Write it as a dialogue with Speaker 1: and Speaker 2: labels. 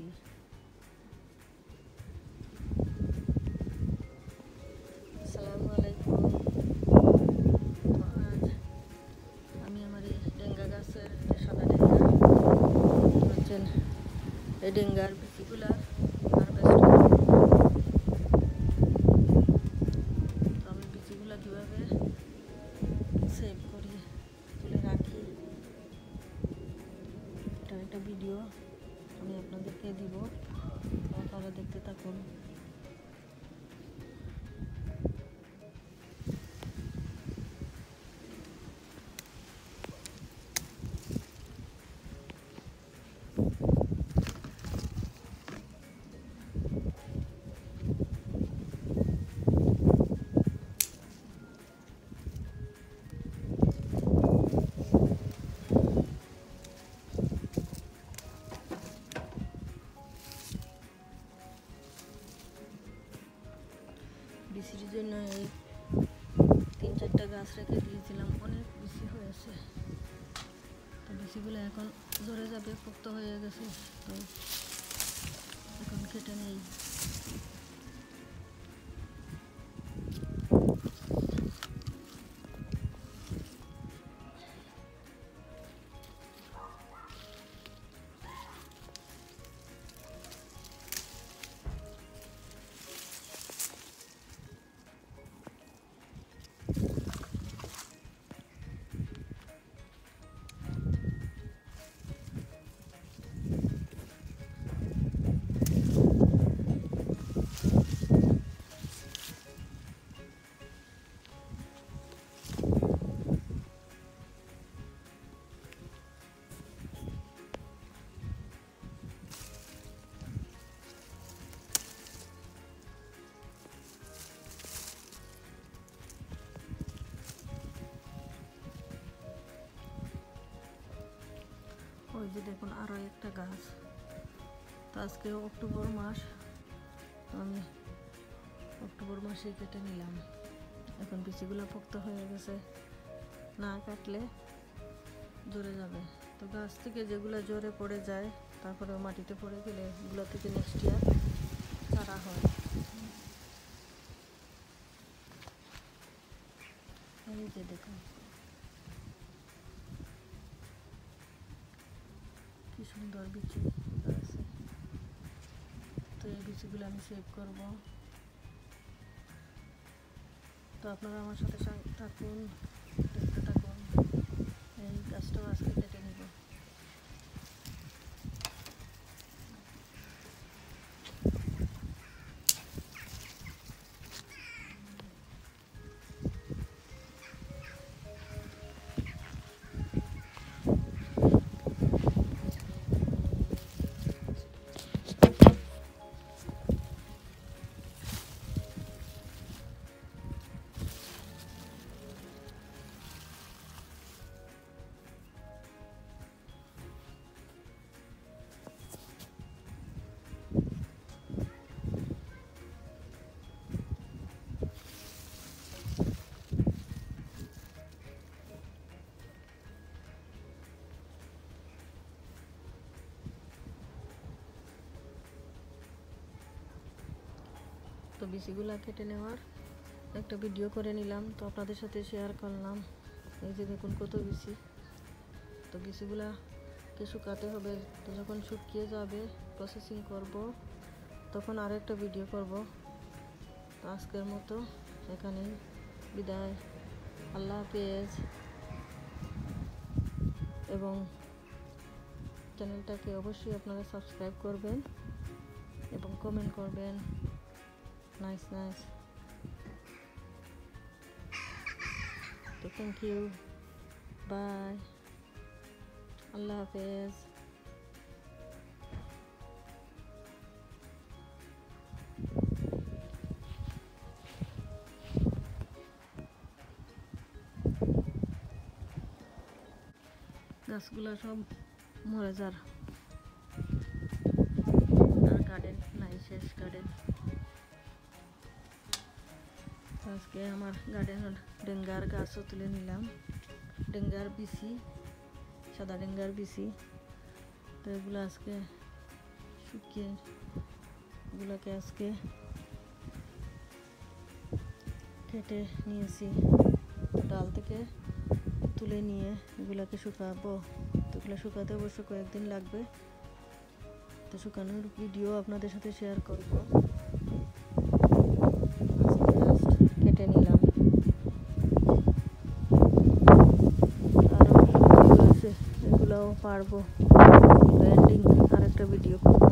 Speaker 1: বিচি। আসসালামু আলাইকুম। আজ আমি আমার এই ডেঙ্গা গাছের সাদা ডেঙ্গা হচ্ছেন এই ডেঙ্গার বিচিগুলা হারভেস্ট করব। তো আমি বিচিগুলা কীভাবে সেভ করি তুলে রাখি এটার একটা ভিডিও আমি আপনাদেরকে দিব, আপনারা দেখতে থাকুন। বিচির জন্য এই 3-4টা গাছ রেখে দিয়েছিলাম, অনেক বিচি হয়েছে। তো বিচিগুলো এখন ঝরে যাবে, পোক্ত হয়ে গেছে। তো এখন কেটে নেই। ওই যে দেখুন আরও একটা গাছ। তো আজকে অক্টোবর মাস, আমি অক্টোবর মাসে কেটে নিলাম। এখন বিচিগুলো পোক্ত হয়ে গেছে, না কাটলে ঝরে যাবে। তো গাছ থেকে যেগুলো ঝরে পড়ে যায়, তারপরে মাটিতে পড়ে গেলে এগুলো থেকে নেক্সট ইয়ার চারা হয়। এই যে দেখুন কি সুন্দর বিচি আছে। তো এই বিচিগুলো আমি সেভ করব। তো আপনারা আমার সাথে থাকুন, দেখতে থাকুন। এই গাছটাও আজকে কেটে নেব। তো বিচিগুলা কেটে নেওয়ার একটা ভিডিও করে নিলাম, তো আপনাদের সাথে শেয়ার করলাম। এই যে দেখুন কত বিচি। তো বিচিগুলাকে শুকাতে হবে। তো যখন শুকিয়ে যাবে, প্রসেসিং করব, তখন আরও একটা ভিডিও করব। তো আজকের মতো এখানেই বিদায়। আল্লাহ হাফেজ। এবং চ্যানেলটাকে অবশ্যই আপনারা সাবস্ক্রাইব করবেন এবং কমেন্ট করবেন। নাইস। তো থ্যাংক ইউ, বাই, আল্লাহ হাফেজ। গাছগুলো সব মরে যার, আর গার্ডেন নাই, শেষ গার্ডেন। আজকে আমার গার্ডেনের ডেঙ্গার গাছও তুলে নিলাম, ডেঙ্গার বিচি, সাদা ডেঙ্গার বিচি। তো এগুলো আজকে শুকিয়ে যে এগুলোকে আজকে কেটে নিয়েছি, ডাল থেকে তুলে নিয়ে এগুলোকে শুকাবো। তো এগুলো শুকাতে অবশ্য কয়েকদিন লাগবে, তো শুকানোর ভিডিও আপনাদের সাথে শেয়ার করব। জাস্ট কেটে নিলাম, আরও ভিডিও আছে, এগুলোও পারবো, এন্ডিং আরেকটা ভিডিও করব।